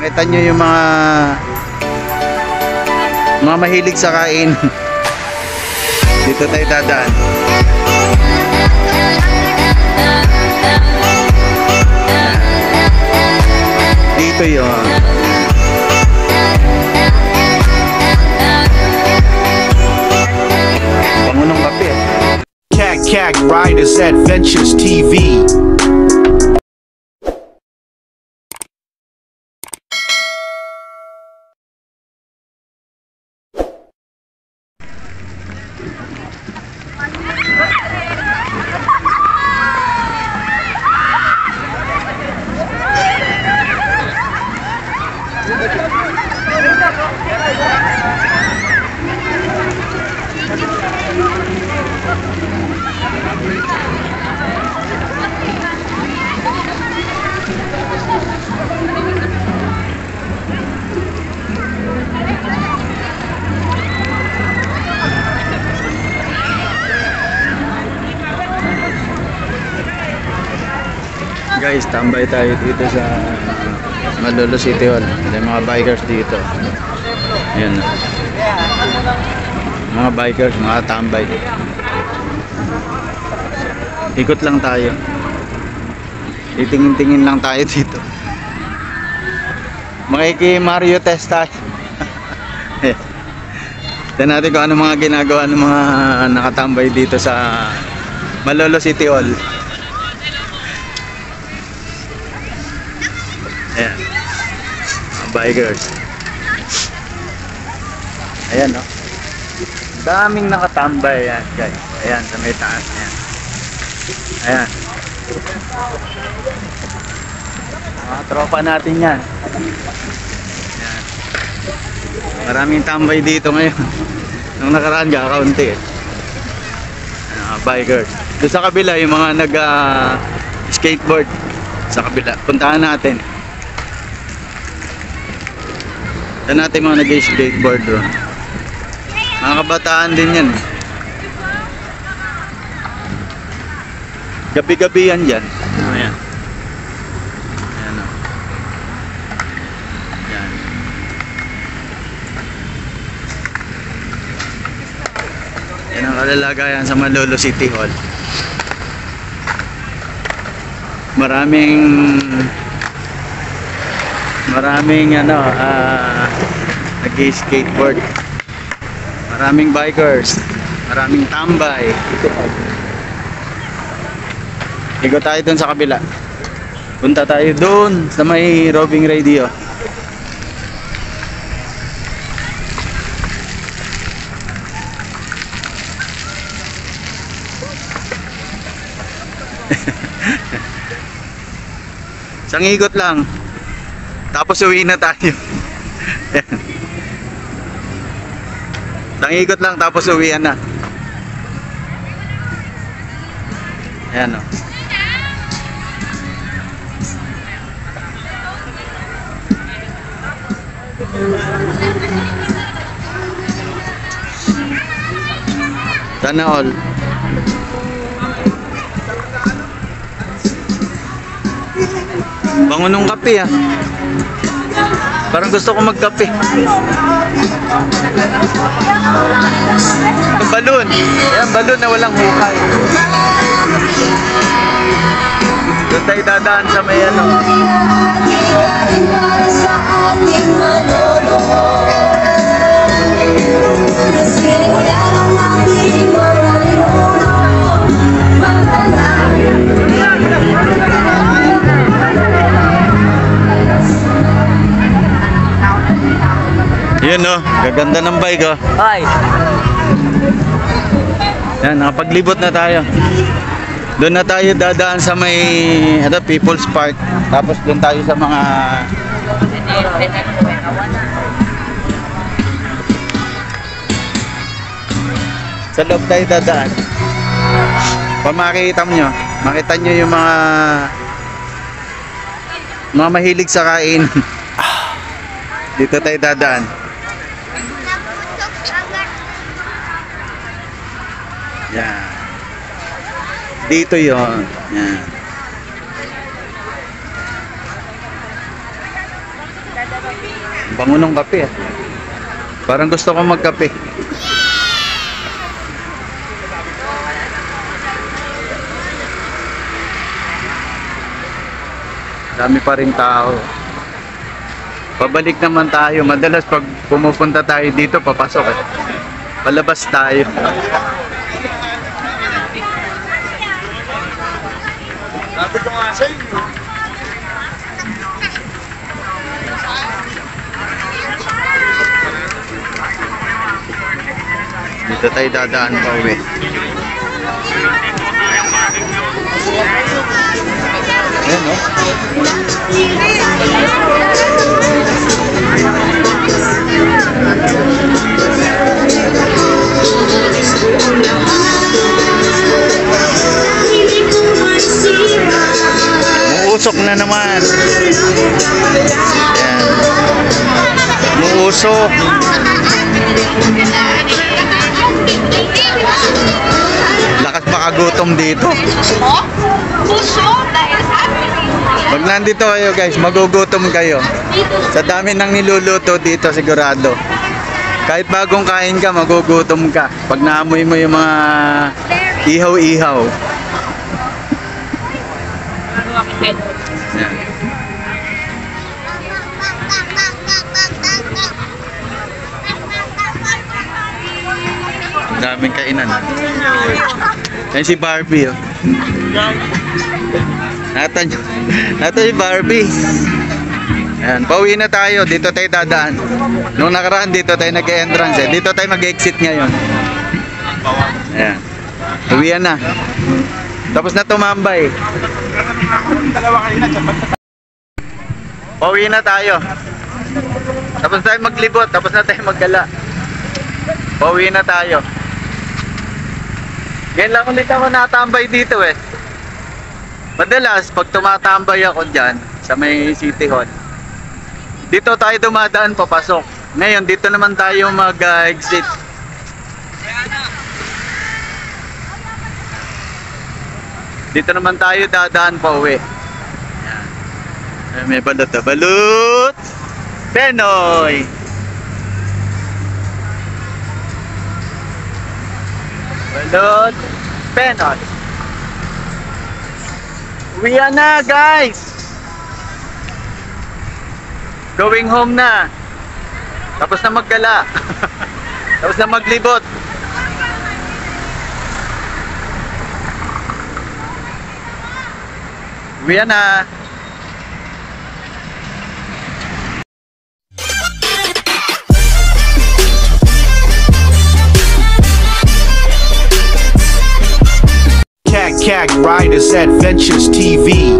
Makita nyo yung mga mahilig sa kain. Dito tayo dadaan. Dito yun. Pangunong kape. Kag Riders Adventures TV. Guys, tambay tayo dito sa Malolo City Hall. May mga bikers dito. Ayan. Mga bikers, mga tambay. Ikot lang tayo. Titingin-tingin lang tayo dito. Makiki Mario test tayo. Tignan natin kung ano mga ginagawa ng mga nakatambay dito sa Malolo City Hall. Ayan, mga bikers. Ayan, no? Daming nakatambay. Ayan, guys. Ayan, sa may taas niya. Ayan. Mga tropa natin yan. Ayan. Maraming tambay dito ngayon. Nung nakaraan, kakaunti. Ayan, mga bikers. Doon sa kabila, yung mga nag-skateboard. Sa kabila. Puntahan natin. Yan natin mga nag-skateboard doon. Mga kabataan din yan. Gabi-gabi yan dyan. Ayan. Ayan o. Ayan. Yan ang kalalagayan sa Malolo City Hall. Maraming nag-skateboard. Maraming bikers. Maraming tambay. Ikot tayo dun sa kabila. Punta tayo dun sa may roving radio. Isang ikot lang. Tapos uwi na tayo. Isang ikot lang tapos uwian na. Ayan o. Sana all. Bango nung kape ah. Parang gusto ko magkape. Balon. Ayan, balon na walang hukay. Doon tayo dadaan sa may ano. Yan no, gaganda ng bike oh. Hi. Yan, nakapaglibot na tayo. Doon na tayo dadaan sa may People's Park. Tapos doon tayo sa mga sa loob tayo dadaan. Pamakita nyo, makita nyo yung mga mahilig sa kain. Dito tayo dadaan. Yan. Dito yon. Yan. Bango ng kape ah. Parang gusto ko magkape. Dami pa rin tao. Pabalik naman tayo. Madalas pag pumupunta tayo dito, papasok eh. Palabas tayo. Sabi ko nga sa inyo. Dito tayo dadaan pa uwi. Ayan no? Muusok na naman. Ayan. Muusok. Lakas makagutom dito. Puso dahil sabi Pag nandito kayo guys, magugutom kayo. Sa dami ng niluluto dito sigurado. Kahit bagong kain ka, magugutom ka. Pag naamoy mo yung mga ihaw-ihaw. Yan. Daming kainan. Yan si Barbie oh. Natan si Barbie. Ayan, pauwi na tayo. Dito tayo dadaan. Nung nakaraan dito tayo nag-entrance eh. Dito tayo mag-exit ngayon. Ayan. Uwian na. Tapos na tumambay. Pauwi na tayo. Tapos tayo maglibot. Tapos na tayo maggala. Pauwi na tayo. Ngayon lang ulit ako natambay dito eh. Madalas, pag tumatambay ako dyan, sa may City Hall, dito tayo dumadaan papasok. Ngayon, dito naman tayo mag-exit. Dito naman tayo dadaan pa uwi. Ayan. May balot na balot! Penoy! Balot! Penoy! Uwian na guys! Going home na. Tapos na maggala. Tapos na maglibot. Uwian na. Cat Riders Adventures TV.